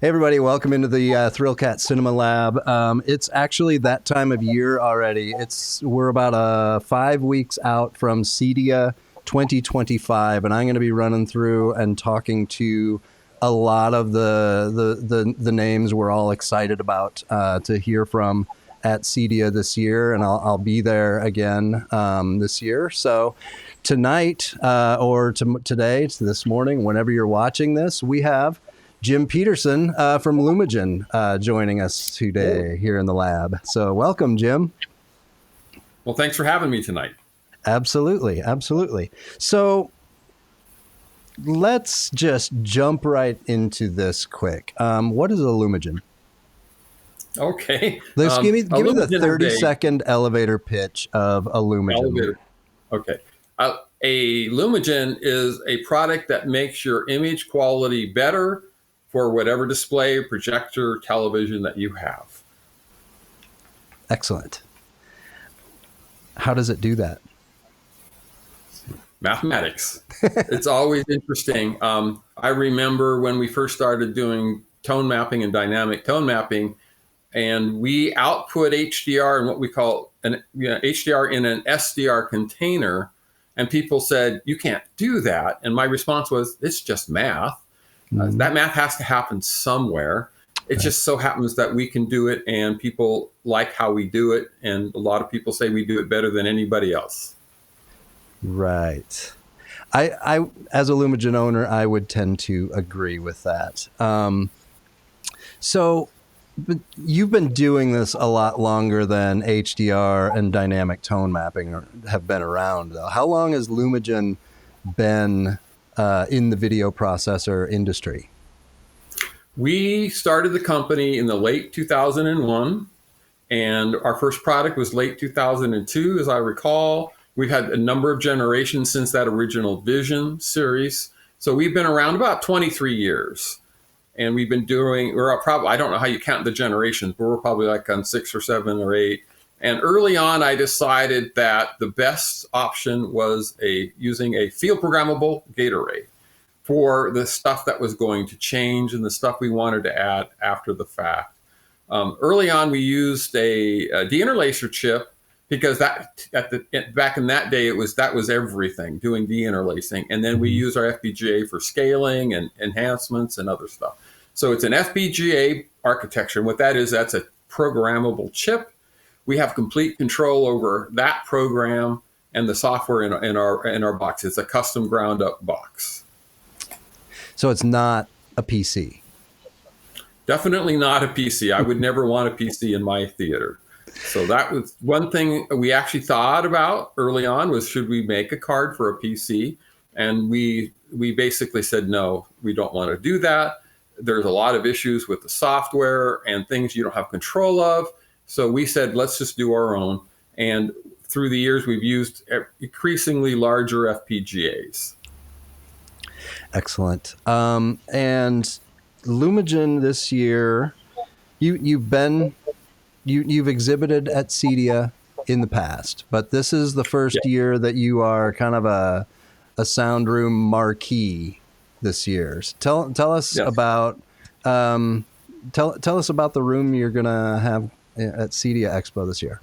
Hey everybody, welcome into the Thrillcat Cinema Lab. It's actually that time of year already. We're about 5 weeks out from CEDIA 2025, and I'm going to be running through and talking to a lot of the names we're all excited about to hear from at CEDIA this year, and I'll be there again this year. So tonight or today, this morning, whenever you're watching this, we have Jim Peterson from Lumagen joining us today here in the lab. So welcome, Jim. Well, thanks for having me tonight. Absolutely, absolutely. So let's just jump right into this quick. What is a Lumagen? Okay. Give me the 30-second elevator pitch of a Lumagen. Okay. A Lumagen is a product that makes your image quality better for whatever display, projector, television that you have. Excellent. How does it do that? Mathematics. It's always interesting. I remember when we first started doing tone mapping and dynamic tone mapping, and we output HDR in what we call HDR in an SDR container, and people said, you can't do that. And my response was, it's just math. That math has to happen somewhere. It just so happens that we can do it and people like how we do it. And a lot of people say we do it better than anybody else. Right. I as a Lumagen owner, I would tend to agree with that. But you've been doing this a lot longer than HDR and dynamic tone mapping have been around, though. How long has Lumagen been in the video processor industry? We started the company in the late 2001, and our first product was late 2002, as I recall. We've had a number of generations since that original Vision series. So we've been around about 23 years. And we've been doing, I don't know how you count the generations, but we're probably like on 6 or 7 or 8. And early on, I decided that the best option was using a field programmable gate array for the stuff that was going to change and the stuff we wanted to add after the fact. Early on, we used a deinterlacer chip because back in that day, that was everything, doing deinterlacing. And then we use our FPGA for scaling and enhancements and other stuff. So it's an FPGA architecture. And what that is, that's a programmable chip. We have complete control over that program and the software in our box. It's a custom ground up box. So it's not a PC. Definitely not a PC. I would never want a PC in my theater. So that was one thing we actually thought about early on was, should we make a card for a PC? And we basically said, no, we don't want to do that. There's a lot of issues with the software and things you don't have control of. So we said, let's just do our own. And through the years, we've used increasingly larger FPGAs. Excellent. And Lumagen this year, you've exhibited at CEDIA in the past, but this is the first year that you are kind of a sound room marquee this year. So tell us about tell us about the room you're gonna have at CEDIA Expo this year.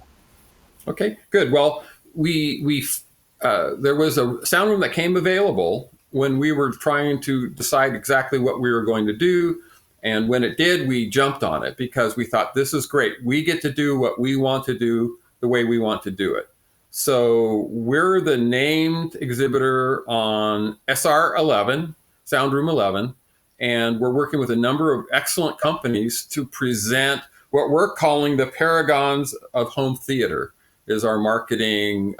Okay, good. Well, there was a sound room that came available when we were trying to decide exactly what we were going to do. And when it did, we jumped on it because we thought, this is great. We get to do what we want to do the way we want to do it. So we're the named exhibitor on SR11, Sound Room 11, and we're working with a number of excellent companies to present what we're calling the Paragons of home theater, is our marketing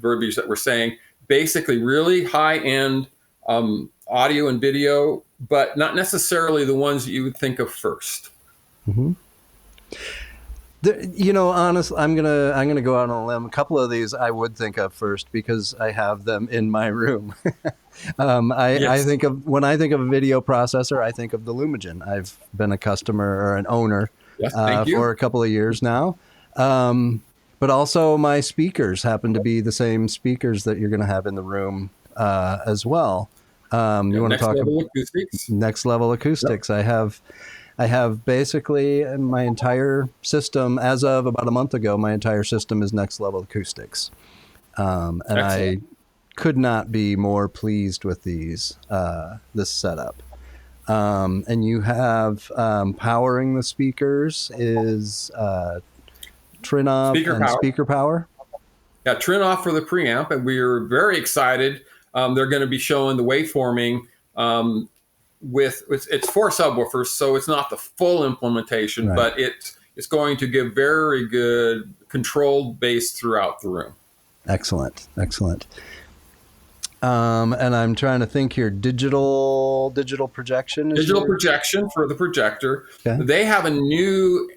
verbiage that we're saying. Basically really high-end audio and video, but not necessarily the ones that you would think of first. Mm-hmm. Honestly, I'm gonna go out on a limb. A couple of these I would think of first because I have them in my room. I think of, when I think of a video processor, I think of the Lumagen. I've been a customer or an owner for a couple of years now. But also my speakers happen to be the same speakers that you're going to have in the room as well. You want to Next talk level about acoustics. next level acoustics? Yep. I have basically my entire system, as of about a month ago, my entire system is next level acoustics. And Excellent. I could not be more pleased with this setup. And you have powering the speakers is Trinnov Speaker and power. SpeakerPower. Yeah, Trinnov for the preamp, and we're very excited. They're going to be showing the waveforming with it's 4 subwoofers, so it's not the full implementation, Right. but it's going to give very good controlled bass throughout the room. Excellent. And I'm trying to think here. Digital projection is Digital your... projection for the projector. Okay. They have a new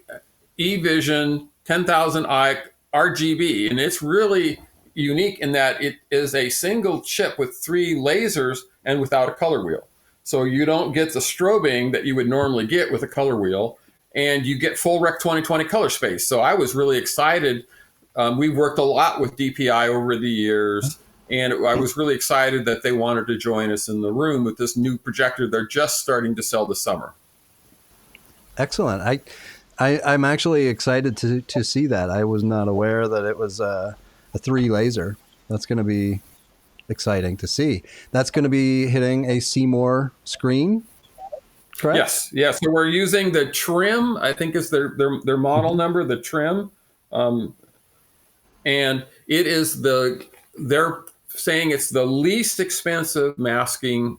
eVision 10,000i RGB, and it's really unique in that it is a single chip with 3 lasers and without a color wheel. So you don't get the strobing that you would normally get with a color wheel, and you get full Rec 2020 color space. So I was really excited. We've worked a lot with DPI over the years, and I was really excited that they wanted to join us in the room with this new projector they're just starting to sell this summer. Excellent. I'm actually excited to see that. I was not aware that it was a 3 laser. That's going to be exciting to see. That's going to be hitting a Seymour-Screen, correct? Yes. So we're using the trim, I think is their model number, the trim. And it is they're saying it's the least expensive masking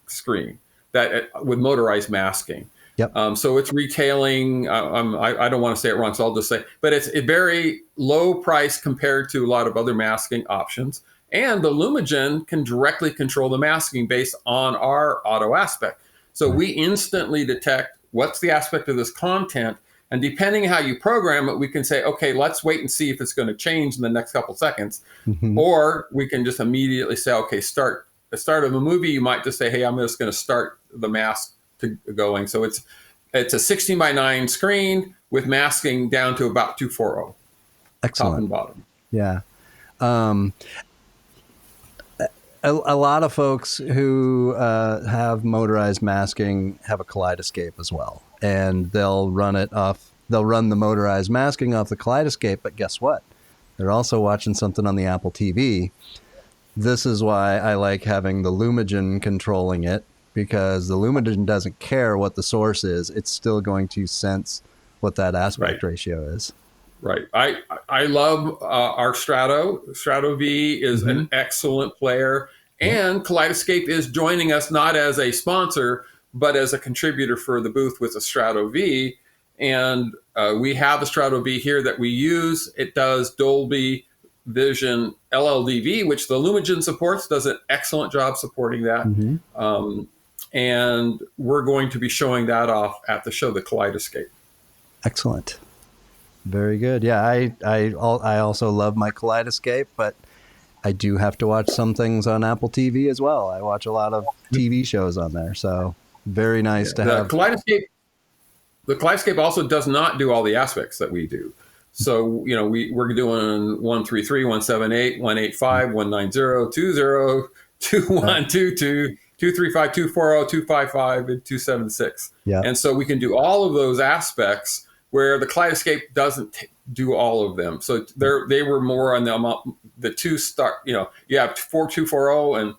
screen that with motorized masking. Yep. So it's retailing. I don't want to say it wrong, so I'll just say, but it's a very low price compared to a lot of other masking options. And the Lumagen can directly control the masking based on our auto aspect. So we instantly detect what's the aspect of this content. And depending on how you program it, we can say, okay, let's wait and see if it's going to change in the next couple seconds. Mm-hmm. Or we can just immediately say, okay, the start of a movie, you might just say, hey, I'm just going to start the mask going. So it's a 16:9 screen with masking down to about 240. Excellent. Top and bottom. Yeah. A lot of folks who have motorized masking have a kaleidoscope as well, and they'll run the motorized masking off the kaleidoscope, but guess what? They're also watching something on the Apple TV. This is why I like having the Lumagen controlling it, because the Lumagen doesn't care what the source is. It's still going to sense what that aspect ratio is. Right. I love our Strato. Strato V is an excellent player. And Kaleidoscape is joining us not as a sponsor, but as a contributor for the booth with the Strato V. And we have a Strato V here that we use. It does Dolby Vision LLDV, which the Lumagen supports, does an excellent job supporting that. And we're going to be showing that off at the show, the Kaleidoscape. Excellent. Very good. Yeah, I also love my Kaleidoscape, but I do have to watch some things on Apple TV as well. I watch a lot of TV shows on there, so very nice to have. The Kaleidoscape also does not do all the aspects that we do. So, we're doing 133, 178, 185, 190, 20, 2122, 235, 240, 255, and 276. Yeah. And so we can do all of those aspects where the Kaleidoscape doesn't do all of them. So they were more on the two start, you have 4240 and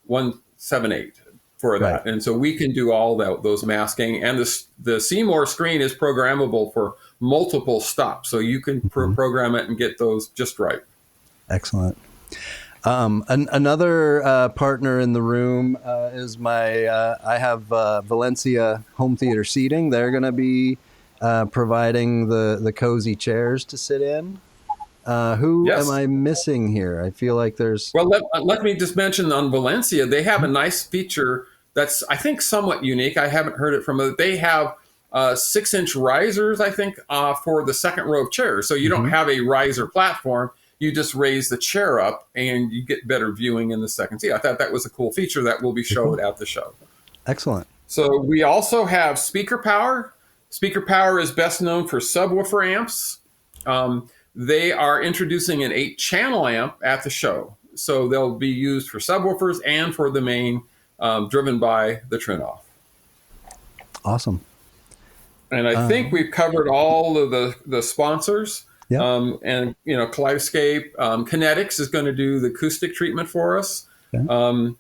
178 for that. Right. And so we can do all those masking. And the Seymour-Screen is programmable for multiple stops. So you can program it and get those just right. Excellent. Another partner in the room is I have Valencia home theater seating. They're going to be providing the cozy chairs to sit in. Who am I missing here? I feel like there's... Well, let me just mention on Valencia, they have a nice feature that's, I think, somewhat unique. I haven't heard it from... They have 6-inch risers, I think, for the second row of chairs. So you don't have a riser platform. You just raise the chair up and you get better viewing in the second seat. I thought that was a cool feature that will be showed at the show. Excellent. So we also have SpeakerPower. SpeakerPower is best known for subwoofer amps. They are introducing an 8-channel amp at the show. So they'll be used for subwoofers and for the main driven by the Trinnov. Awesome. And I think we've covered all of the sponsors. Yeah. And, Kaleidoscape. Kinetics is going to do the acoustic treatment for us. Okay.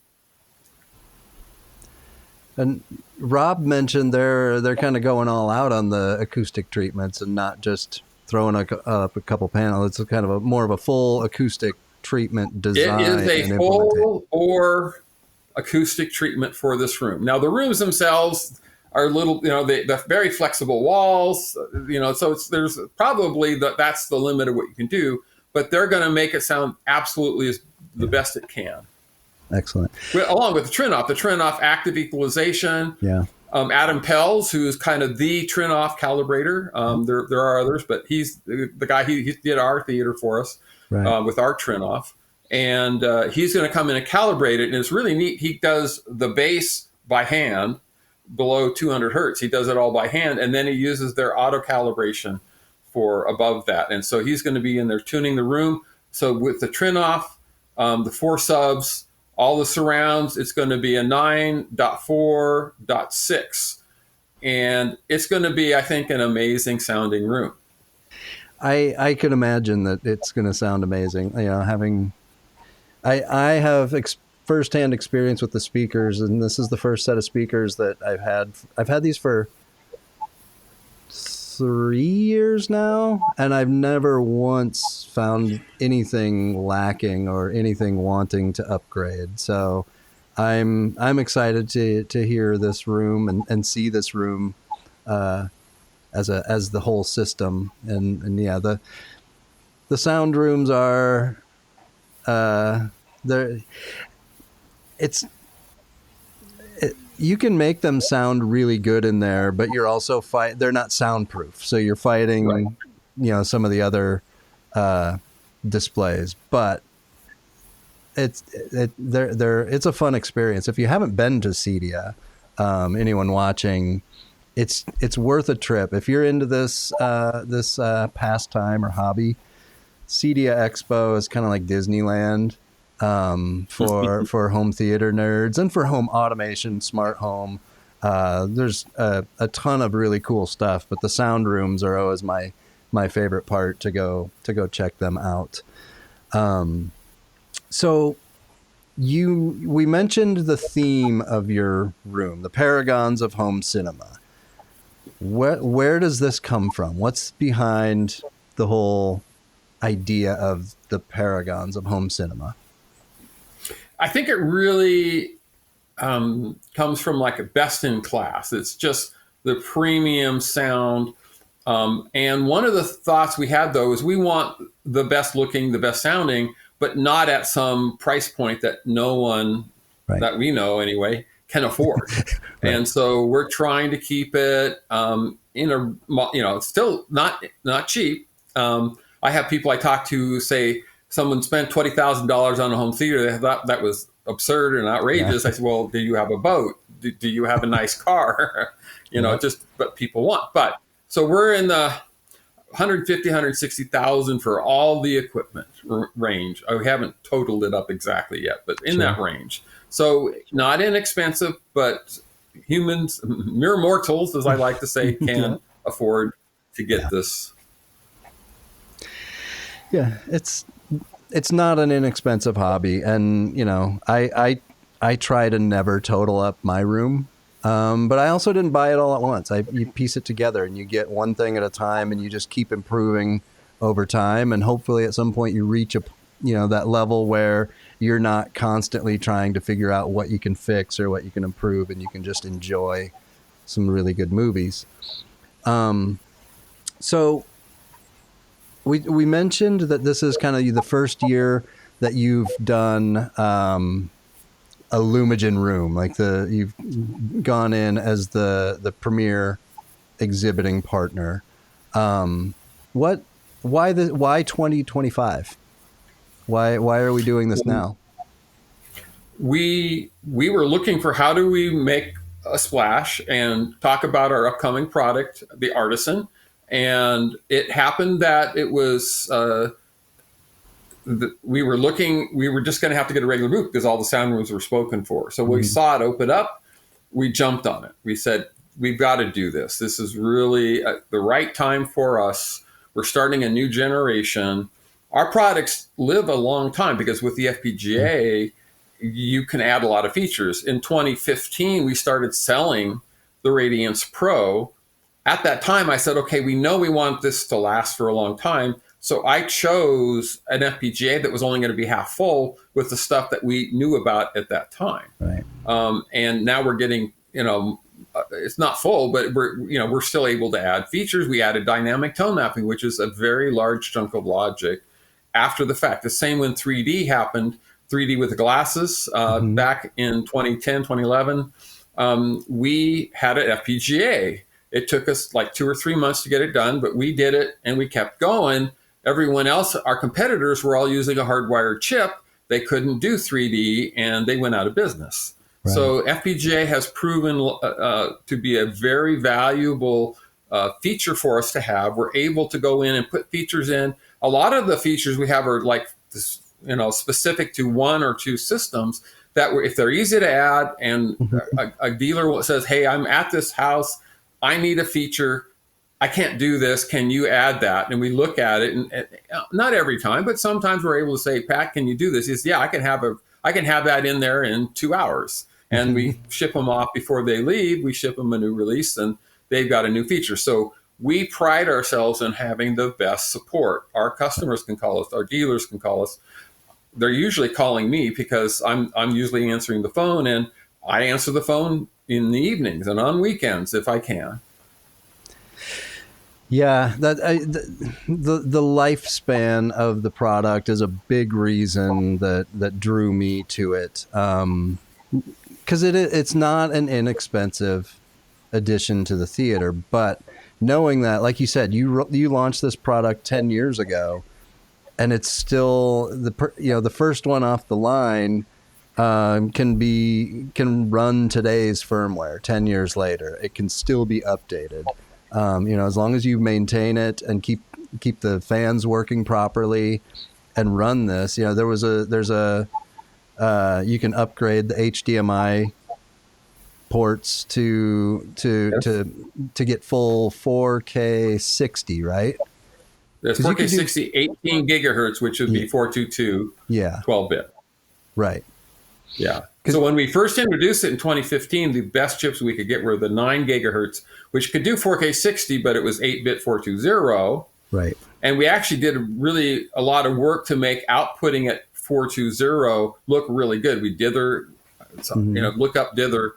And Rob mentioned they're kind of going all out on the acoustic treatments and not just throwing up a couple panels. It's kind of more of a full acoustic treatment design. It is a full bore acoustic treatment for this room. Now, the rooms themselves are little, they're very flexible walls, so there's probably that's the limit of what you can do, but they're going to make it sound absolutely the best it can. Excellent. Along with the Trinnov active equalization. Yeah. Adam Pells, who's kind of the Trinnov calibrator. There are others, but he's the guy, he did our theater for us. Right. With our Trinnov. And he's going to come in and calibrate it. And it's really neat. He does the bass by hand below 200 hertz. He does it all by hand. And then he uses their auto calibration for above that. And so he's going to be in there tuning the room. So with the Trinnov, the 4 subs, all the surrounds, it's going to be a 9.4.6. And it's going to be, I think, an amazing sounding room. I could imagine that it's going to sound amazing. I have firsthand experience with the speakers, and this is the first set of speakers that I've had. I've had these for 3 years now, and I've never once found anything lacking or anything wanting to upgrade. So I'm excited to hear this room and see this room as the whole system. And yeah, the sound rooms are you can make them sound really good in there, but you're also they're not soundproof, so you're fighting right. Some of the other displays, but it's a fun experience. If you haven't been to CEDIA, anyone watching, it's worth a trip. If you're into this pastime or hobby, CEDIA Expo is kind of like Disneyland for home theater nerds and for home automation, smart home. There's a ton of really cool stuff, but the sound rooms are always my favorite part to go check them out. So we mentioned the theme of your room, the Paragons of home cinema. Where does this come from? What's behind the whole idea of the Paragons of home cinema? I think it really comes from like a best in class. It's just the premium sound. And one of the thoughts we had, though, is we want the best looking, the best sounding, but not at some price point that no one right. that we know anyway can afford. Right. And so we're trying to keep it still not cheap. I have people I talk to say someone spent $20,000 on a home theater. They thought that was absurd and outrageous. Yeah. I said, well, do you have a boat? Do you have a nice car? Just what people want. But so we're in the 150, 160,000 for all the equipment range. We haven't totaled it up exactly yet, but in that range. So not inexpensive, but humans, mere mortals, as I like to say, can afford to get this. Yeah, it's not an inexpensive hobby, and I try to never total up my room, but I also didn't buy it all at once. You piece it together, and you get one thing at a time, and you just keep improving over time, and hopefully at some point you reach that level where you're not constantly trying to figure out what you can fix or what you can improve, and you can just enjoy some really good movies. So we mentioned that this is kind of the first year that you've done a Lumagen room, like you've gone in as the premier exhibiting partner. Why 2025? Why are we doing this now? We were looking for how do we make a splash and talk about our upcoming product, the Artisan. And it happened that it was we were just going to have to get a regular booth because all the sound rooms were spoken for. So when we saw it open up, we jumped on it. We said, we've got to do this. This is really the right time for us. We're starting a new generation. Our products live a long time because with the FPGA, you can add a lot of features. In 2015, we started selling the Radiance Pro. At that time, I said, okay, we know we want this to last for a long time. So I chose an FPGA that was only going to be half full with the stuff that we knew about at that time. Right. And now we're getting, it's not full, but we're still able to add features. We added dynamic tone mapping, which is a very large chunk of logic after the fact. The same when 3D happened, 3D with the glasses back in 2010, 2011. We had an FPGA. It took us like 2 or 3 months to get it done, but we did it and we kept going. Everyone else, our competitors, were all using a hardwired chip. They couldn't do 3D and they went out of business. Right. So FPGA has proven to be a very valuable feature for us to have. We're able to go in and put features in. A lot of the features we have are like this, specific to 1 or 2 systems that if they're easy to add and a dealer says, hey, I'm at this house, I need a feature. I can't do this. Can you add that? And we look at it, and not every time, but sometimes we're able to say, Pat, can you do this? He says, yeah, I can have that in there in 2 hours. And we ship them off before they leave. We ship them a new release, and they've got a new feature. So we pride ourselves in having the best support. Our customers can call us. Our dealers can call us. They're usually calling me because I'm usually answering the phone, and I answer the phone in the evenings and on weekends if I can. Yeah, the lifespan of the product is a big reason that drew me to it, because it's not an inexpensive addition to the theater. But knowing that, like you said, you launched this product 10 years ago, and it's still the first one off the line can run today's firmware 10 years later. It can still be updated. As long as you maintain it and keep the fans working properly and run this, you can upgrade the HDMI ports to get full 4K 60, right? There's 4K 60, 18 gigahertz, which would be 422, 12-bit. Right. Yeah. So when we first introduced it in 2015, the best chips we could get were the 9 gigahertz, which could do 4K 60, but it was 8-bit 420. Right. And we actually did really a lot of work to make outputting at 420 look really good. We dither, look up dither,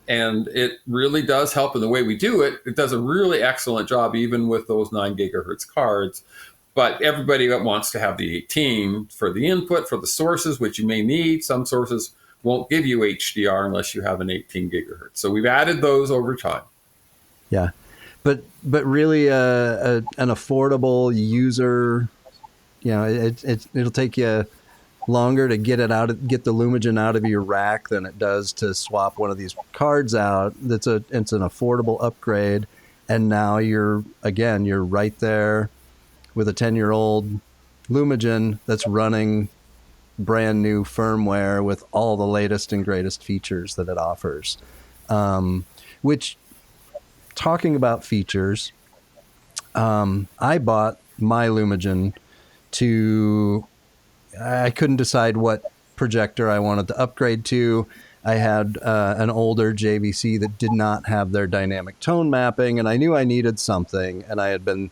and it really does help in the way we do it. It does a really excellent job, even with those 9 gigahertz cards. But everybody wants to have the 18 for the input, for the sources, which you may need. Some sources won't give you HDR unless you have an 18 gigahertz. So we've added those over time. Yeah, but really an affordable user. It'll take you longer to get the Lumagen out of your rack than it does to swap one of these cards out. It's an affordable upgrade, and now you're right there with a 10-year-old Lumagen that's running brand new firmware with all the latest and greatest features that it offers. Which, talking about features, I bought my Lumagen I couldn't decide what projector I wanted to upgrade to. I had an older JVC that did not have their dynamic tone mapping, and I knew I needed something, and I had been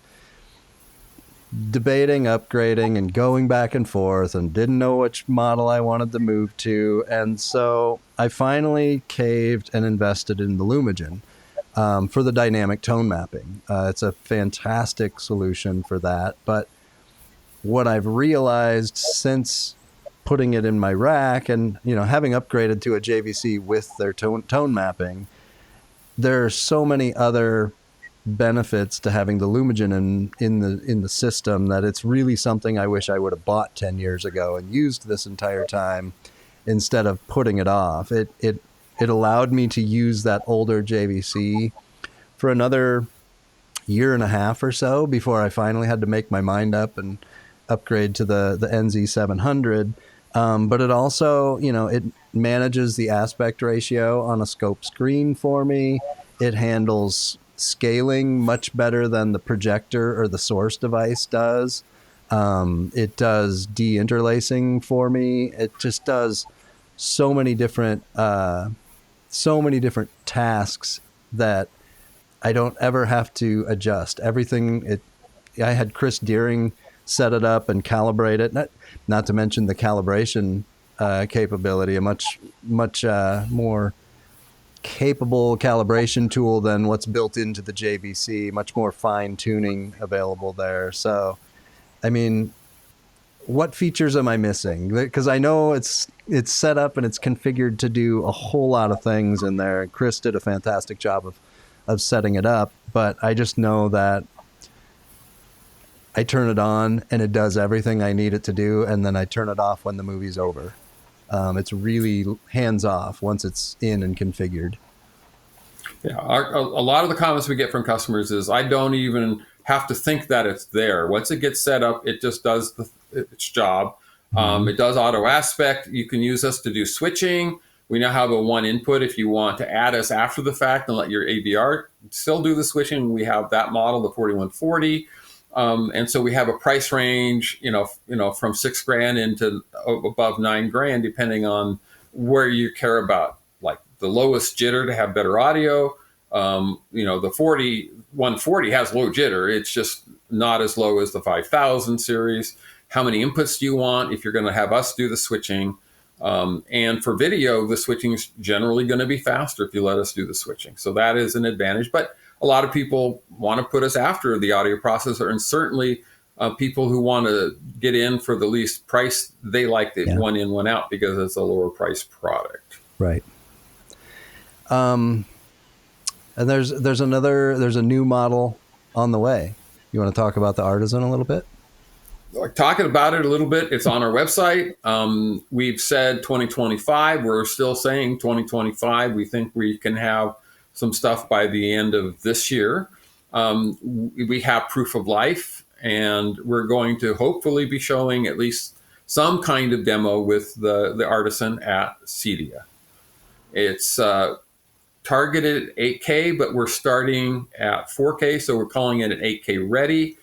debating upgrading and going back and forth and didn't know which model I wanted to move to. And so I finally caved and invested in the Lumagen for the dynamic tone mapping. It's a fantastic solution for that. But what I've realized since putting it in my rack and, having upgraded to a JVC with their tone mapping, there are so many other benefits to having the Lumagen in the system that it's really something I wish I would have bought 10 years ago and used this entire time instead of putting it off. It allowed me to use that older JVC for another year and a half or so before I finally had to make my mind up and upgrade to the NZ700. But it also, it manages the aspect ratio on a scope screen for me. It handles scaling much better than the projector or the source device does. It does de-interlacing for me. It just does so many different tasks that I don't ever have to adjust everything. I had Chris Deering set it up and calibrate it. Not to mention the calibration capability, a much more capable calibration tool than what's built into the JVC. Much more fine tuning available there. So, I mean, what features am I missing? Because I know it's set up and it's configured to do a whole lot of things in there. Chris did a fantastic job of setting it up, but I just know that I turn it on and it does everything I need it to do, and then I turn it off when the movie's over. It's really hands off once it's in and configured. Yeah, a lot of the comments we get from customers is, I don't even have to think that it's there. Once it gets set up, it just does its job. It does auto aspect. You can use us to do switching. We now have a one input if you want to add us after the fact and let your AVR still do the switching. We have that model, the 4140. And so we have a price range, from $6,000 into above $9,000, depending on where you care about, like the lowest jitter to have better audio. The 4140 has low jitter. It's just not as low as the 5000 series. How many inputs do you want if you're going to have us do the switching? And for video, the switching is generally going to be faster if you let us do the switching. So that is an advantage. But a lot of people want to put us after the audio processor, and certainly people who want to get in for the least price, they like the one in, one out because it's a lower price product. Right. And there's a new model on the way. You want to talk about the Artisan a little bit? Talking about it a little bit. It's on our website. We've said 2025. We're still saying 2025. We think we can have some stuff by the end of this year. We have proof of life, and we're going to hopefully be showing at least some kind of demo with the Artisan at CEDIA. It's targeted at 8K, but we're starting at 4K, so we're calling it an 8K ready.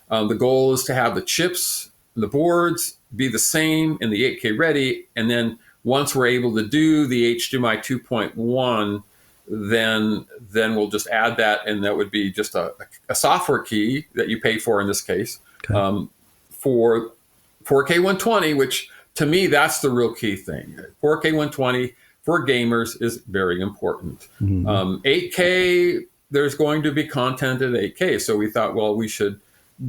The goal is to have the chips, the boards be the same in the 8K ready, and then once we're able to do the HDMI 2.1, then we'll just add that, and that would be just a software key that you pay for in this case. Okay. For 4K 120, which to me, that's the real key thing. 4K 120 for gamers is very important. 8K, there's going to be content at 8K, so we thought, well, we should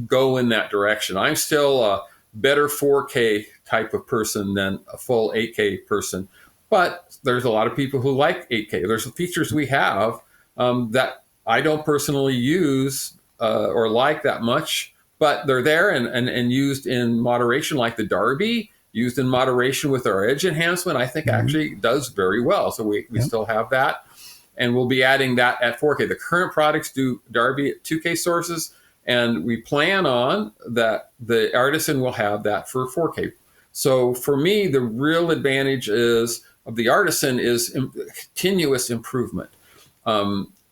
go in that direction. I'm still a better 4K type of person than a full 8K person, but there's a lot of people who like 8K. There's features we have that I don't personally use or like that much, but they're there and used in moderation, like the Darby, used in moderation with our edge enhancement, I think actually does very well. So we still have that, and we'll be adding that at 4K. The current products do Darby at 2K sources, and we plan on that the Artisan will have that for 4K. So for me, the real advantage of the Artisan is continuous improvement.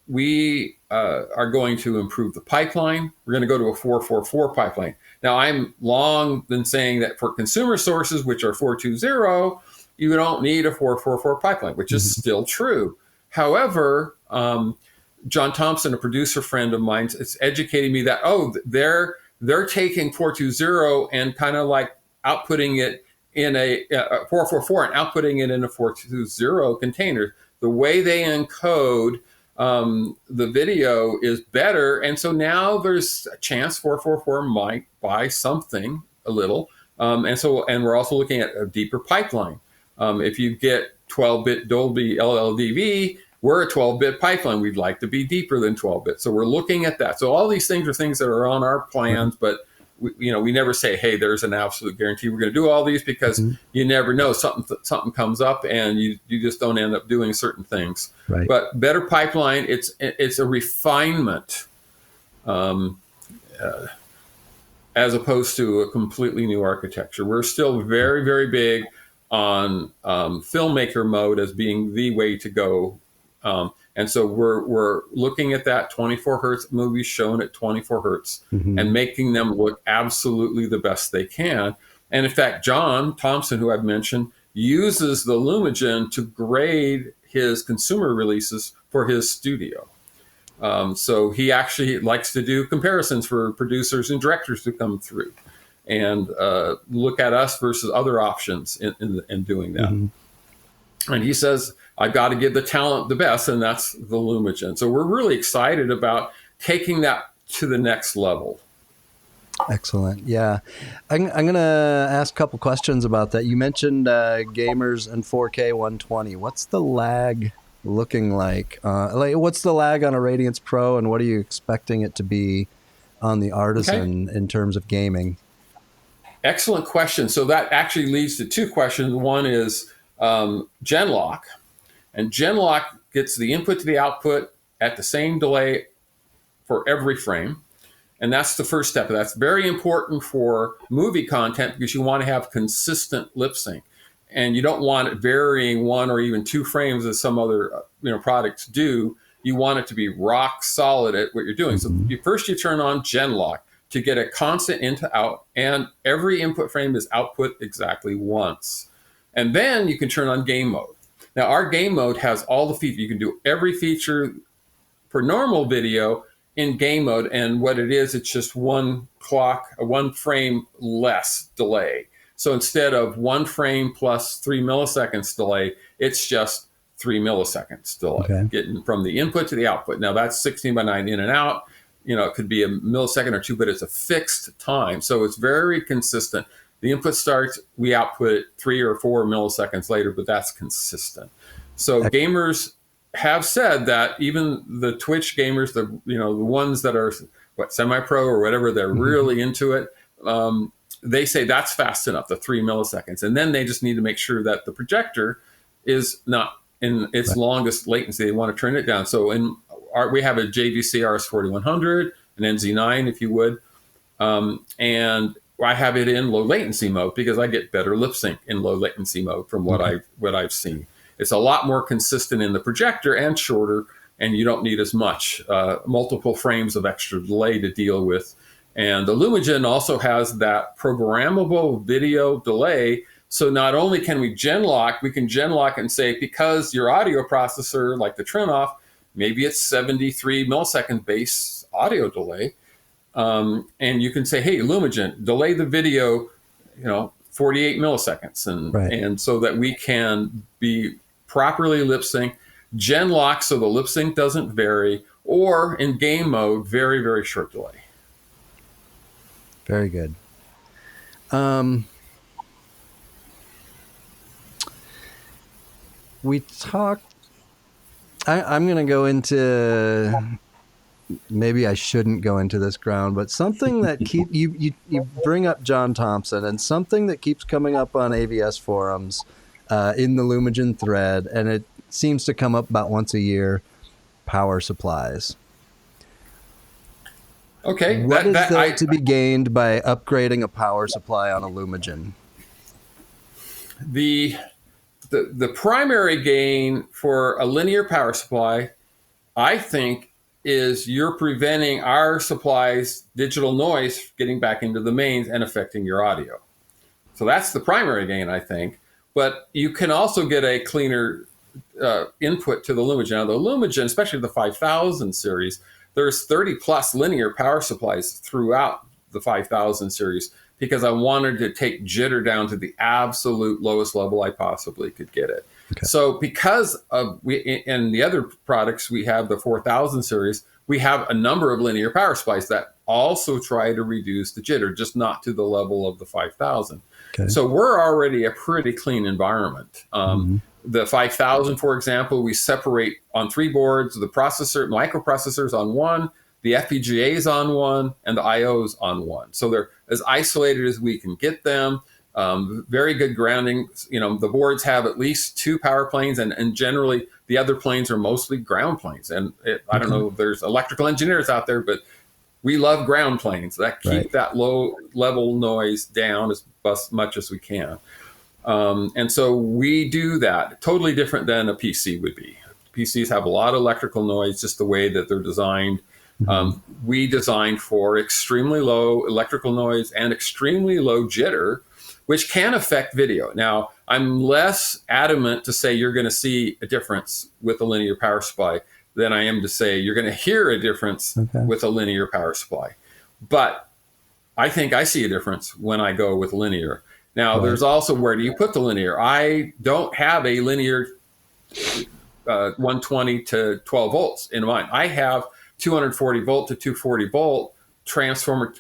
We are going to improve the pipeline. We're going to go to a 444 pipeline. Now, I'm long been saying that for consumer sources, which are 420, you don't need a 444 pipeline, which is still true. However, John Thompson, a producer friend of mine, is educating me that, they're taking 420 and kind of like outputting it in a 444 and outputting it in a 420 container. The way they encode the video is better, and so now there's a chance 444 might buy something a little, and we're also looking at a deeper pipeline. If you get 12-bit Dolby LLDV, we're a 12-bit pipeline. We'd like to be deeper than 12-bit, so we're looking at that. So all these things are things that are on our plans, but we never say, hey, there's an absolute guarantee we're going to do all these, because you never know, something comes up and you just don't end up doing certain things. Right. But better pipeline, it's a refinement. as opposed to a completely new architecture. We're still very, very big on filmmaker mode as being the way to go. And so we're looking at that 24 hertz movies shown at 24 hertz and making them look absolutely the best they can. And in fact, John Thompson, who I've mentioned, uses the Lumagen to grade his consumer releases for his studio. So he actually likes to do comparisons for producers and directors to come through and look at us versus other options in doing that. And he says, I've got to give the talent the best, and that's the Lumagen. So we're really excited about taking that to the next level. Excellent. Yeah. I'm going to ask a couple questions about that. You mentioned gamers and 4K 120. What's the lag looking like? What's the lag on a Radiance Pro, and what are you expecting it to be on the Artisan in terms of gaming? Excellent question. So that actually leads to two questions. One is Genlock. And Genlock gets the input to the output at the same delay for every frame. And that's the first step. That's very important for movie content because you want to have consistent lip sync. And you don't want it varying 1 or even 2 frames as some other products do. You want it to be rock solid at what you're doing. So first you turn on Genlock to get a constant in to out, and every input frame is output exactly once. And then you can turn on game mode. Now, our game mode has all the features. You can do every feature for normal video in game mode, and what it is, it's just one frame less delay. So instead of 1 frame plus 3 milliseconds delay, it's just 3 milliseconds delay, getting from the input to the output. Now, that's 16:9 in and out. It could be a millisecond or 2, but it's a fixed time. So it's very consistent. The input starts, we output it 3 or 4 milliseconds later, but that's consistent. So gamers have said that even the Twitch gamers, the ones that are semi-pro or whatever, they're really into it. They say that's fast enough, the 3 milliseconds, and then they just need to make sure that the projector is not in its longest latency. They want to turn it down. So we have a JVC RS4100, an NZ9, if you would, and I have it in low latency mode because I get better lip sync in low latency mode from what I've seen. It's a lot more consistent in the projector and shorter, and you don't need as much multiple frames of extra delay to deal with. And the Lumagen also has that programmable video delay. So not only can we can Genlock and say, because your audio processor, like the Trinnov, maybe it's 73 millisecond base audio delay. And you can say, hey, Lumagen, delay the video, 48 milliseconds. And so that we can be properly lip sync, Genlock so the lip sync doesn't vary, or in game mode, very, very short delay. Very good. We talked, I'm going to go into, maybe I shouldn't go into this ground, but something that you bring up John Thompson, and something that keeps coming up on AVS forums in the Lumagen thread, and it seems to come up about once a year, power supplies. Okay. What is there to be gained by upgrading a power supply on a Lumagen? The primary gain for a linear power supply, I think, is you're preventing our supply's digital noise getting back into the mains and affecting your audio. So that's the primary gain, I think. But you can also get a cleaner input to the Lumagen. Now, the Lumagen, especially the 5000 series, there's 30 plus linear power supplies throughout the 5000 series because I wanted to take jitter down to the absolute lowest level I possibly could get it. Okay. So because of in the other products, we have the 4000 series, we have a number of linear power supplies that also try to reduce the jitter, just not to the level of the 5000. Okay. So we're already a pretty clean environment. The 5000, for example, we separate on 3 boards, the microprocessors on one, the FPGAs on one, and the IOs on one. So they're as isolated as we can get them. Very good grounding. The boards have at least 2 power planes, and generally the other planes are mostly ground planes. And I don't know if there's electrical engineers out there, but we love ground planes that keep Right. that low level noise down as much as we can. And so we do that. Totally different than a PC would be. PCs have a lot of electrical noise, just the way that they're designed. We designed for extremely low electrical noise and extremely low jitter, which can affect video. Now, I'm less adamant to say you're going to see a difference with a linear power supply than I am to say you're going to hear a difference with a linear power supply. But I think I see a difference when I go with linear. Now, there's also, where do you put the linear? I don't have a linear 120 to 12 volts in mind. I have 240 volt to 240 volt transformer,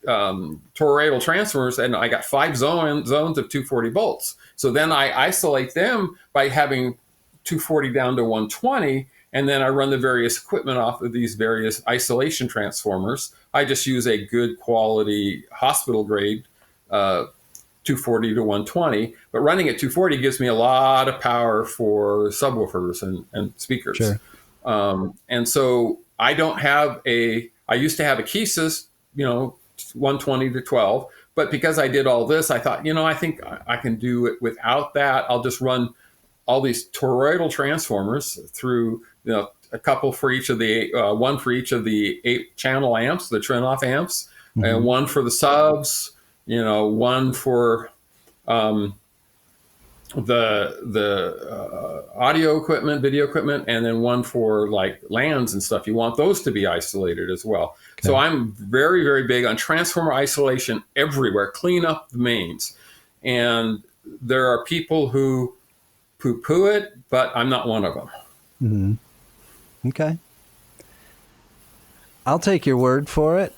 toroidal transformers, and I got 5 zones of 240 volts. So then I isolate them by having 240 down to 120, and then I run the various equipment off of these various isolation transformers. I just use a good quality hospital grade 240 to 120, but running at 240 gives me a lot of power for subwoofers and speakers. Sure. And so I used to have a Kesis, 120 to 12, but because I did all this, I thought, I think I can do it without that. I'll just run all these toroidal transformers through, a couple for each of the, one for each of the 8 channel amps, the Trinnov amps, and one for the subs, one for the audio equipment, video equipment, and then one for like LANs and stuff. You want those to be isolated as well. Okay. So I'm very, very big on transformer isolation everywhere. Clean up the mains. And there are people who poo-poo it, but I'm not one of them. Okay. I'll take your word for it.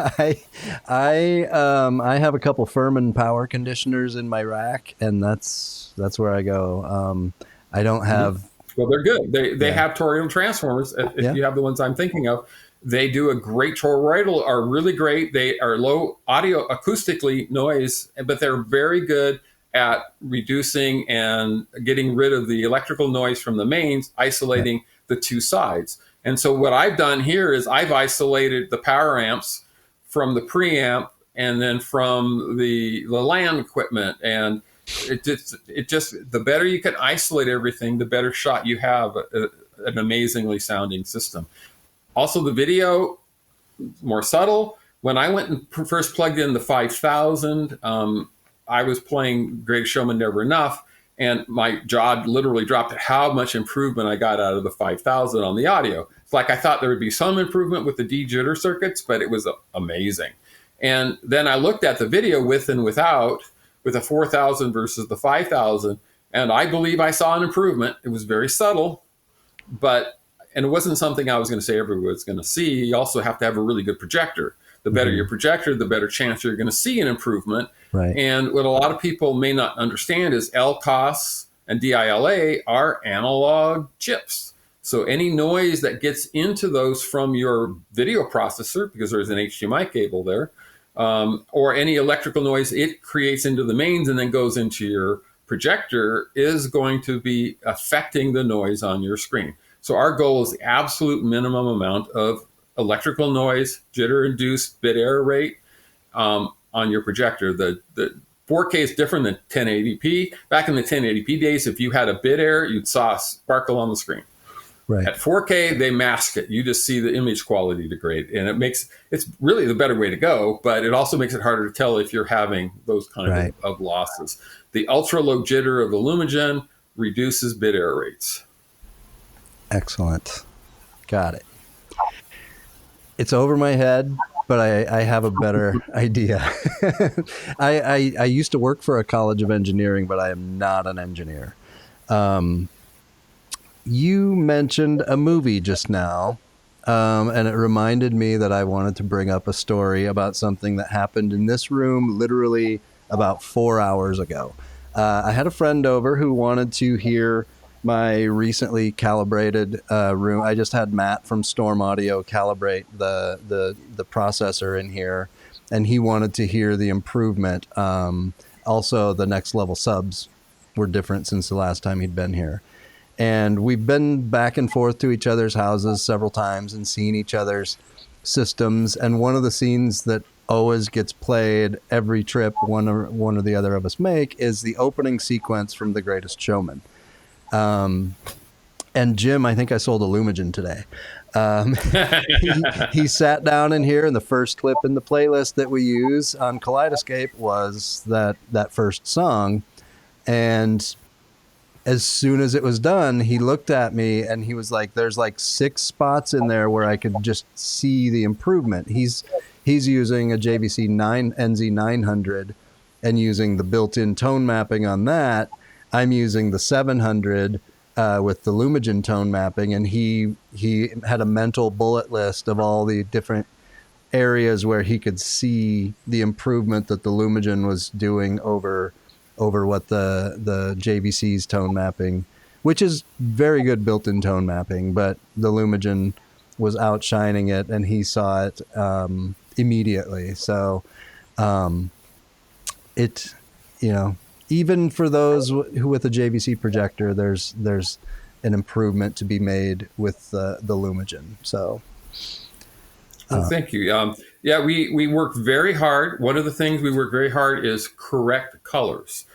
I have a couple Furman power conditioners in my rack, and that's where I go. I don't have. Well, they're good. They have toroidal transformers. If you have the ones I'm thinking of, they do a great toroidal. Are really great. They are low audio acoustically noise, but they're very good at reducing and getting rid of the electrical noise from the mains, isolating the 2 sides. And so what I've done here is I've isolated the power amps from the preamp and then from the LAN equipment. And it just the better you can isolate everything, the better shot you have at an amazingly sounding system. Also, the video, more subtle. When I went and first plugged in the 5000, I was playing Greatest Showman Never Enough, and my jaw literally dropped at how much improvement I got out of the 5000 on the audio. It's like I thought there would be some improvement with the de-jitter circuits, but it was amazing. And then I looked at the video with and without, with the 4000 versus the 5000, and I believe I saw an improvement. It was very subtle, and it wasn't something I was going to say everyone's going to see. You also have to have a really good projector. The better your projector, the better chance you're going to see an improvement. Right. And what a lot of people may not understand is LCOS and DILA are analog chips. So any noise that gets into those from your video processor, because there's an HDMI cable there, or any electrical noise it creates into the mains and then goes into your projector, is going to be affecting the noise on your screen. So our goal is the absolute minimum amount of electrical noise, jitter-induced bit error rate on your projector. The 4K is different than 1080p. Back in the 1080p days, if you had a bit error, you'd saw a sparkle on the screen. Right. At 4K, they mask it. You just see the image quality degrade, and it's really the better way to go, but it also makes it harder to tell if you're having those kind of losses. The ultra-low jitter of the Lumagen reduces bit error rates. Excellent. Got it. It's over my head, but I have a better idea. I used to work for a college of engineering, but I am not an engineer. You mentioned a movie just now, and it reminded me that I wanted to bring up a story about something that happened in this room literally about 4 hours ago. I had a friend over who wanted to hear my recently calibrated room. I just had Matt from StormAudio calibrate the processor in here, and he wanted to hear the improvement. Also, the next level subs were different since the last time he'd been here. And we've been back and forth to each other's houses several times and seen each other's systems, and one of the scenes that always gets played every trip one or the other of us make is the opening sequence from The Greatest Showman. And Jim, I think I sold a Lumagen today. He sat down in here, and the first clip in the playlist that we use on Kaleidoscape was that first song. And as soon as it was done, he looked at me and he was like, there's like 6 spots in there where I could just see the improvement. He's using a JVC NZ900 and using the built-in tone mapping on that. I'm using the 700 with the Lumagen tone mapping, and he had a mental bullet list of all the different areas where he could see the improvement that the Lumagen was doing over what the JVC's tone mapping, which is very good built-in tone mapping, but the Lumagen was outshining it, and he saw it immediately. So it, even for those who with a JVC projector, there's an improvement to be made with the Lumagen. So thank you. Yeah, we work very hard. One of the things we work very hard is correct colors.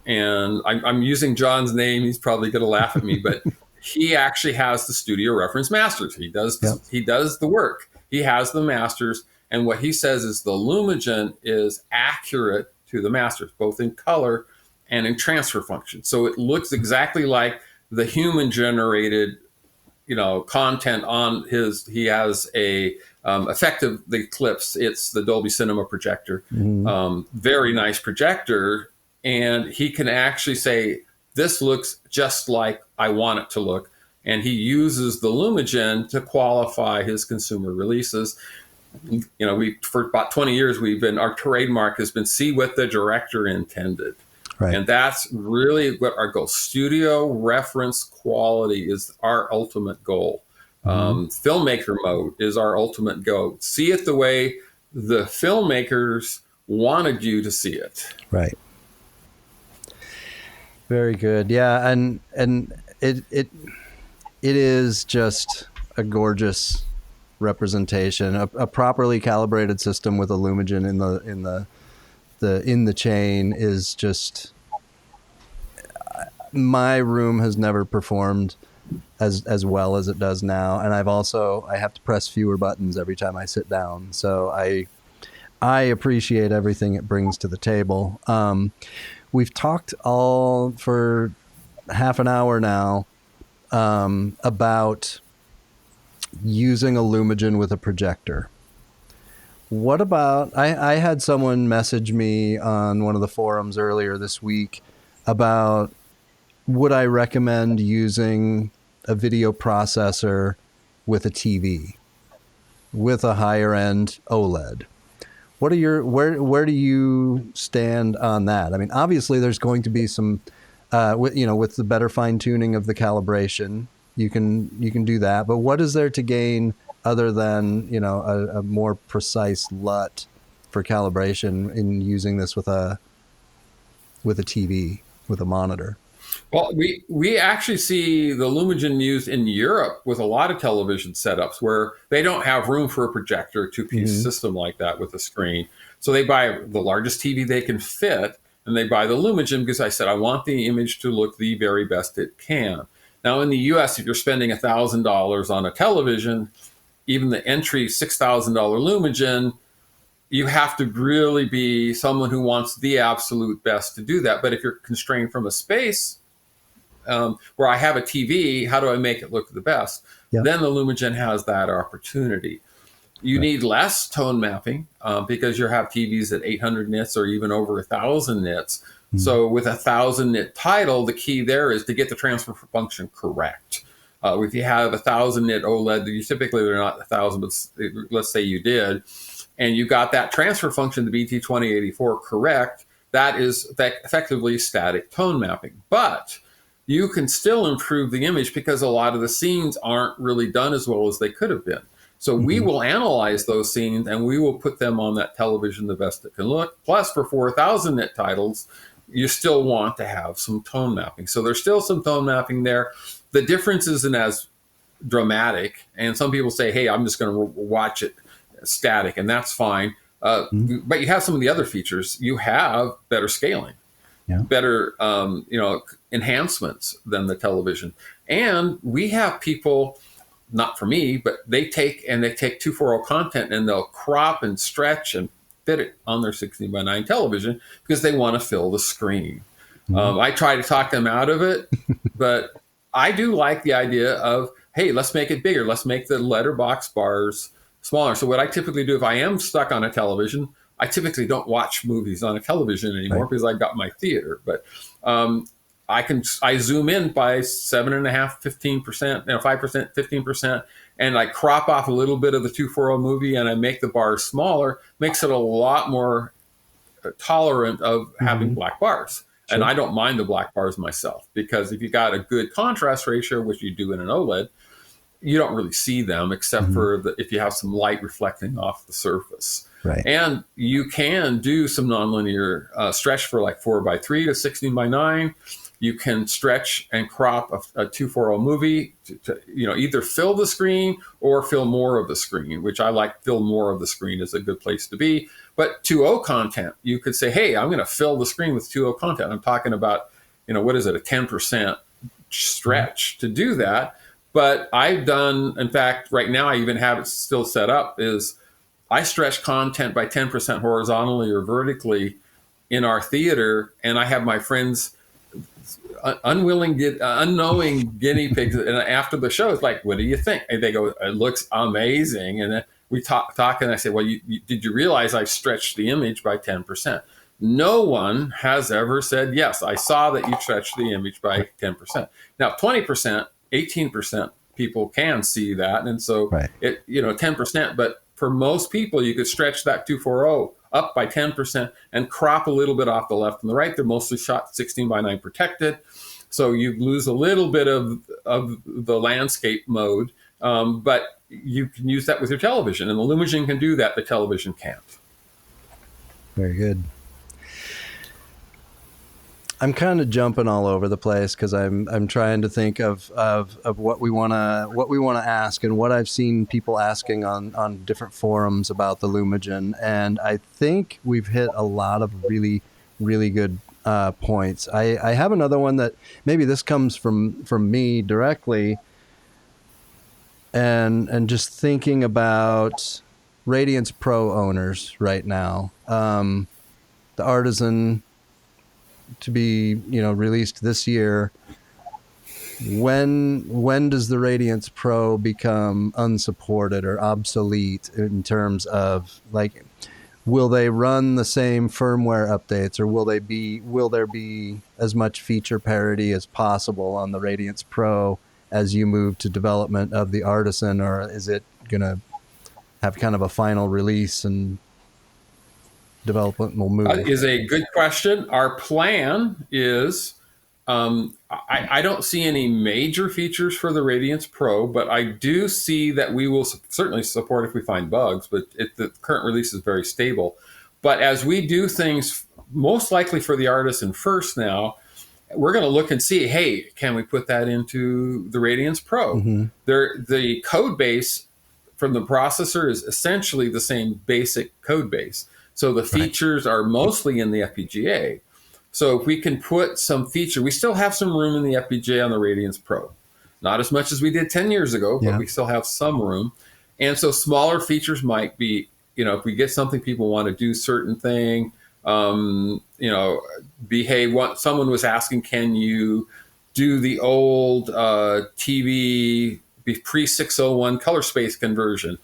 And I'm using John's name. He's probably going to laugh at me, but he actually has the studio reference masters. He does he does the work. He has the masters. And what he says is the Lumagen is accurate to the masters, both in color and in transfer function. So it looks exactly like the human generated, content on his. He has a effective the Eclipse. It's the Dolby Cinema projector. Very nice projector. And he can actually say, this looks just like I want it to look. And he uses the Lumagen to qualify his consumer releases. For about 20 years, our trademark has been see what the director intended. Right. And that's really what our goal. Studio reference quality is our ultimate goal. Filmmaker mode is our ultimate goal. See it the way the filmmakers wanted you to see it. Right. Very good. Yeah, and it is just a gorgeous representation. A properly calibrated system with a Lumagen in the chain is just. My room has never performed as well as it does now, and I have to press fewer buttons every time I sit down. So I appreciate everything it brings to the table. We've talked all for half an hour now about using a Lumagen with a projector. What about, I had someone message me on one of the forums earlier this week about would I recommend using a video processor with a TV, with a higher end OLED? What are where do you stand on that? I mean, obviously there's going to be some, with the better fine tuning of the calibration, you can do that. But what is there to gain other than, a more precise LUT for calibration in using this with a TV, with a monitor? Well, we actually see the Lumagen used in Europe with a lot of television setups where they don't have room for a projector, two-piece system like that with a screen. So they buy the largest TV they can fit, and they buy the Lumagen because I said, I want the image to look the very best it can. Now, in the US, if you're spending $1,000 on a television, even the entry $6,000 Lumagen, you have to really be someone who wants the absolute best to do that. But if you're constrained from a space where I have a TV, how do I make it look the best? Yep. Then the Lumagen has that opportunity. You need less tone mapping because you have TVs at 800 nits or even over 1,000 nits. So with 1,000 nit title, the key there is to get the transfer function correct. If you have 1,000 nit OLED, typically they're not 1,000, but let's say you did, and you got that transfer function, the BT2084, correct, that is effectively static tone mapping. But you can still improve the image because a lot of the scenes aren't really done as well as they could have been. So we will analyze those scenes and we will put them on that television the best it can look. Plus, for 4,000 nit titles, you still want to have some tone mapping. So there's still some tone mapping there. The difference isn't as dramatic. And some people say, hey, I'm just going to watch it static, and that's fine. But you have some of the other features. You have better scaling, better enhancements than the television. And we have people, not for me, but they take 240 content and they'll crop and stretch and fit it on their 16:9 television because they want to fill the screen. I try to talk them out of it, but I do like the idea of, hey, let's make it bigger. Let's make the letterbox bars smaller. So what I typically do if I am stuck on a television, I typically don't watch movies on a television anymore because I've got my theater. But I zoom in by 7.5%, 15%, 5%, 15%, and I crop off a little bit of the 240 movie and I make the bars smaller, makes it a lot more tolerant of having black bars. Sure. And I don't mind the black bars myself, because if you got a good contrast ratio, which you do in an OLED, you don't really see them except for if you have some light reflecting off the surface. Right. And you can do some nonlinear stretch for like 4:3 to 16:9. You can stretch and crop a 240 movie to either fill the screen or fill more of the screen, which I like. Fill more of the screen is a good place to be. But 2.0 content, you could say, hey, I'm going to fill the screen with 2.0 content. I'm talking about, what is it, a 10% stretch to do that. But I've done, in fact, right now I even have it still set up, is I stretch content by 10% horizontally or vertically in our theater, and I have my friends, unknowing guinea pigs, and after the show, it's like, what do you think? And they go, it looks amazing. And then we talk, and I say, well, did you realize I stretched the image by 10%? No one has ever said, yes, I saw that you stretched the image by 10%. Now, 20%, 18% people can see that. And so, 10%, but for most people, you could stretch that 240 up by 10% and crop a little bit off the left and the right. They're mostly shot 16:9 protected. So you lose a little bit of the landscape mode, but you can use that with your television, and the Lumagen can do that. The television can't. Very good. I'm kind of jumping all over the place because I'm trying to think of what we want to ask and what I've seen people asking on different forums about the Lumagen, and I think we've hit a lot of really, really good points. I have another one that maybe this comes from me directly, and just thinking about Radiance Pro owners right now, the Artisan to be released this year. When does the Radiance Pro become unsupported or obsolete in terms of, like, will they run the same firmware updates, or will there be as much feature parity as possible on the Radiance Pro as you move to development of the Artisan, or is it gonna have kind of a final release and development will move? That is a good question. Our plan is, I don't see any major features for the Radiance Pro, but I do see that we will certainly support if we find bugs, but the current release is very stable. But as we do things, most likely for the Artisan first now, we're going to look and see, hey, can we put that into the Radiance Pro? The code base from the processor is essentially the same basic code base. So the features are mostly in the FPGA. So if we can put some feature, we still have some room in the FPGA on the Radiance Pro. Not as much as we did 10 years ago, but we still have some room. And so smaller features might be, if we get something people want to do certain thing, behave. Someone was asking, can you do the old TV pre-601 color space conversion?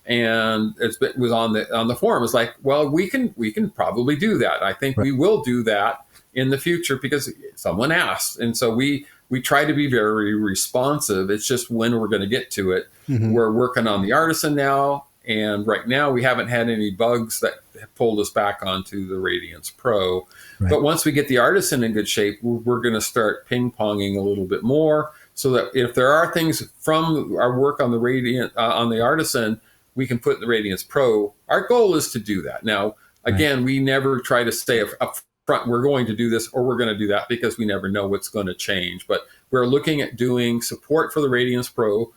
And it was on the forum. It's like, well, we can probably do that. I think we will do that in the future because someone asked, and so we try to be very responsive. It's just when we're going to get to it. We're working on the Artisan now, and right now we haven't had any bugs that have pulled us back onto the Radiance Pro. But once we get the Artisan in good shape, we're going to start ping-ponging a little bit more, so that if there are things from our work on the on the Artisan, we can put in the Radiance Pro. Our goal is to do that. Now, again, we never try to say up front, we're going to do this or we're going to do that, because we never know what's going to change. But we're looking at doing support for the Radiance Pro.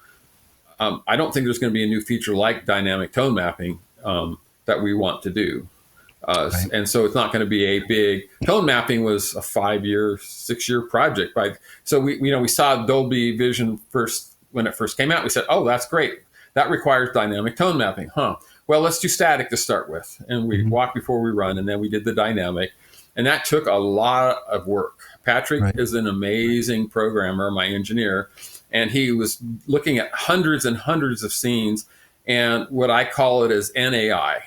I don't think there's going to be a new feature like dynamic tone mapping that we want to do. Right. And so it's not going to be a big tone mapping was a 5-year, 6-year project. Right. So we saw Dolby Vision first when it first came out. We said, oh, that's great. That requires dynamic tone mapping. Well, let's do static to start with. And we walk before we run. And then we did the dynamic. And that took a lot of work. Patrick is an amazing programmer, my engineer. And he was looking at hundreds and hundreds of scenes. And what I call it is NAI.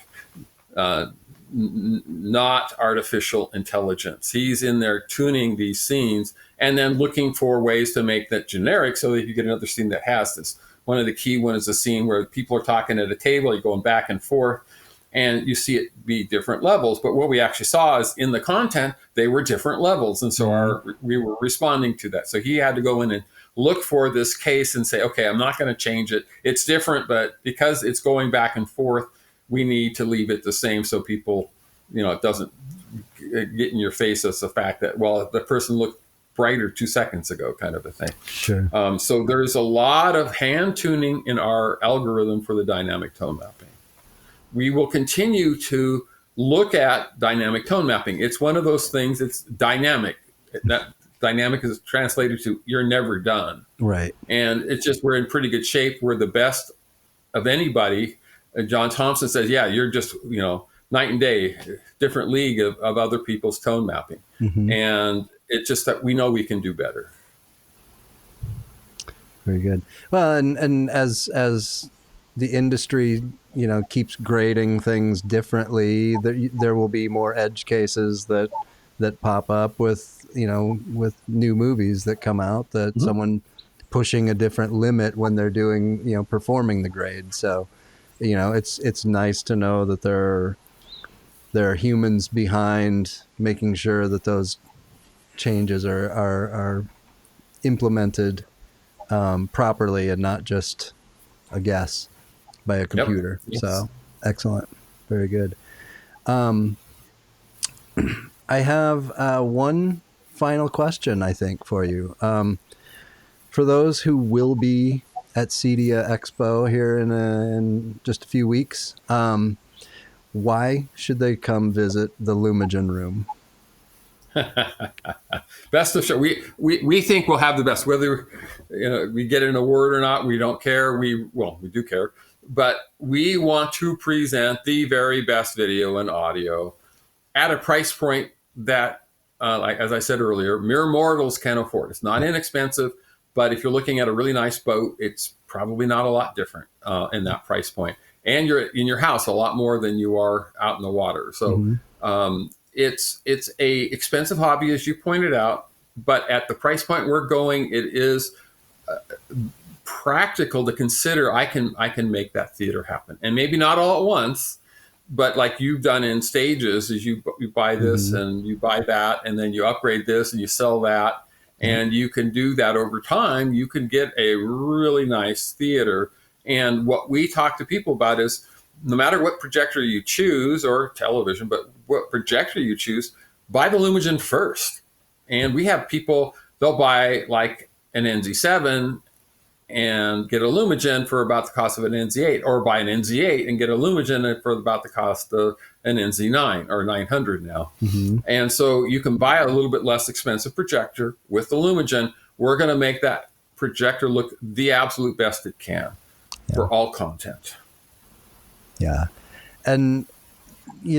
Not artificial intelligence. He's in there tuning these scenes and then looking for ways to make that generic so that you get another scene that has this. One of the key ones is a scene where people are talking at a table, you're going back and forth, and you see it be different levels. But what we actually saw is in the content, they were different levels. And so we were responding to that. So he had to go in and look for this case and say, okay, I'm not going to change it. It's different, but because it's going back and forth, we need to leave it the same so people, it doesn't get in your face as the fact that, well, the person looked brighter 2 seconds ago, kind of a thing. Sure. So there's a lot of hand tuning in our algorithm for the dynamic tone mapping. We will continue to look at dynamic tone mapping. It's one of those things, it's dynamic. That dynamic is translated to you're never done. Right. And it's just, we're in pretty good shape. We're the best of anybody. John Thompson says, yeah, you're just, night and day, different league of other people's tone mapping. And it's just that we know we can do better. Very good. Well, and as the industry, keeps grading things differently, there will be more edge cases that pop up with, with new movies that come out, that someone pushing a different limit when they're doing, performing the grade. So, it's nice to know that there are humans behind making sure that those changes are implemented properly and not just a guess by a computer. Yep. Yes. So excellent. Very good. I have one final question, I think, for you. For those who will be at CEDIA Expo here in just a few weeks, why should they come visit the Lumagen room? Best of show. We think we'll have the best. Whether we get an award or not, we don't care. We do care, but we want to present the very best video and audio at a price point that, like as I said earlier, mere mortals can afford. It's not inexpensive, but if you're looking at a really nice boat, it's probably not a lot different in that price point. And you're in your house a lot more than you are out in the water. So it's a expensive hobby, as you pointed out, but at the price point we're going, it is practical to consider. I can make that theater happen, and maybe not all at once, but like you've done in stages, is you buy this and you buy that, and then you upgrade this and you sell that, and you can do that over time. You can get a really nice theater. And what we talk to people about is, no matter what projector you choose, or television, but what projector you choose, buy the Lumagen first. And we have people, they'll buy like an NZ7 and get a Lumagen for about the cost of an NZ8, or buy an NZ8 and get a Lumagen for about the cost of an NZ9 or 900 now. And so you can buy a little bit less expensive projector with the Lumagen. We're going to make that projector look the absolute best it can for all content. Yeah. And, a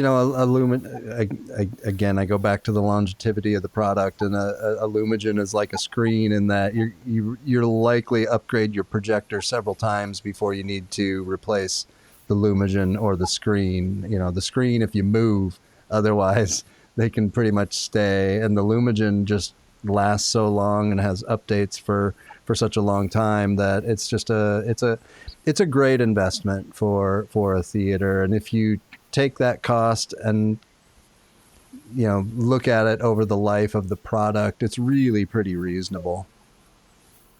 Lumagen, again, I go back to the longevity of the product, and a Lumagen is like a screen in that you're likely upgrade your projector several times before you need to replace the Lumagen or the screen. The screen, if you move, otherwise they can pretty much stay. And the Lumagen just lasts so long and has updates for such a long time that it's just it's a great investment for a theater. And if you take that cost and look at it over the life of the product, it's really pretty reasonable.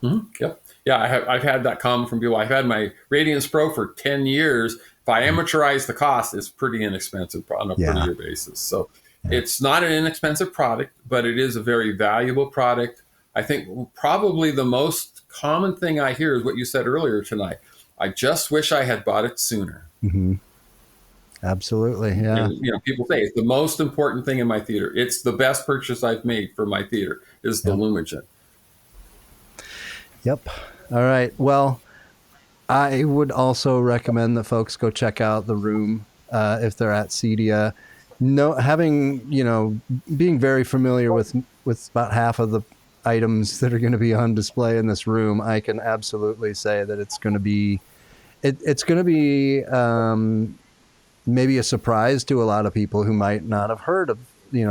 Yep. Yeah, I've had that comment from people. I've had my Radiance Pro for 10 years. If I amortize the cost, it's pretty inexpensive on a per year basis. So it's not an inexpensive product, but it is a very valuable product. I think probably the most common thing I hear is what you said earlier tonight. I just wish I had bought it sooner. Absolutely. Yeah. And people say it's the most important thing in my theater. It's the best purchase I've made for my theater is the Yep. Lumagen. Yep. All right. Well, I would also recommend that folks go check out the room if they're at CEDIA. No, having being very familiar with about half of the items that are going to be on display in this room, I can absolutely say that it's going to be it's going to be maybe a surprise to a lot of people who might not have heard of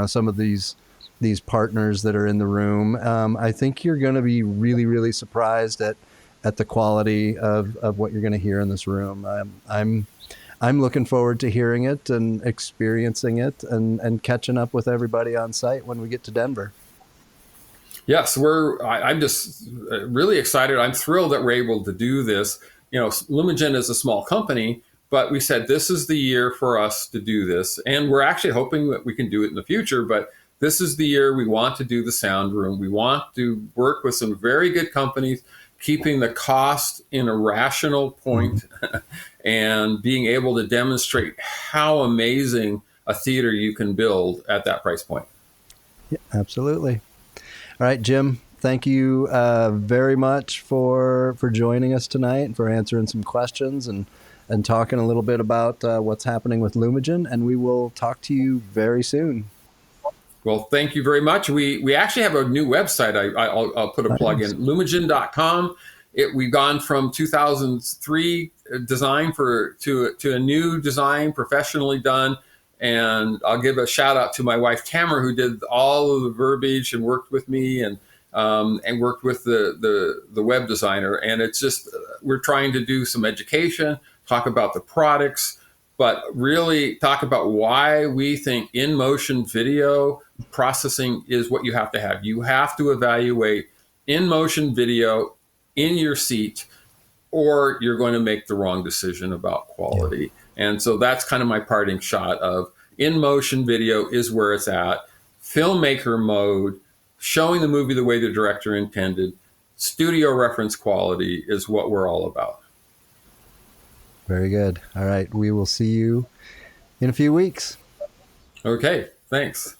some of these partners that are in the room. I think you're going to be really, really surprised at the quality of what you're going to hear in this room. I'm looking forward to hearing it and experiencing it and catching up with everybody on site when we get to Denver. Yes, I'm just really excited. I'm thrilled that we're able to do this. Lumagen is a small company, but we said this is the year for us to do this. And we're actually hoping that we can do it in the future, but this is the year we want to do the sound room. We want to work with some very good companies, keeping the cost in a rational point and being able to demonstrate how amazing a theater you can build at that price point. Yeah, absolutely. All right, Jim, thank you very much for joining us tonight and for answering some questions and talking a little bit about what's happening with Lumagen. And we will talk to you very soon. Well, thank you very much. We actually have a new website. I'll put a plug in, lumagen.com. We've gone from 2003 design to a new design, professionally done. And I'll give a shout out to my wife, Tamara, who did all of the verbiage and worked with me and worked with the web designer. And it's just, we're trying to do some education, talk about the products, but really talk about why we think in-motion video processing is what you have to have. You have to evaluate in-motion video in your seat, or you're going to make the wrong decision about quality. Yeah. And so that's kind of my parting shot of in-motion video is where it's at. Filmmaker mode, showing the movie the way the director intended, studio reference quality is what we're all about. Very good. All right. We will see you in a few weeks. Okay. Thanks.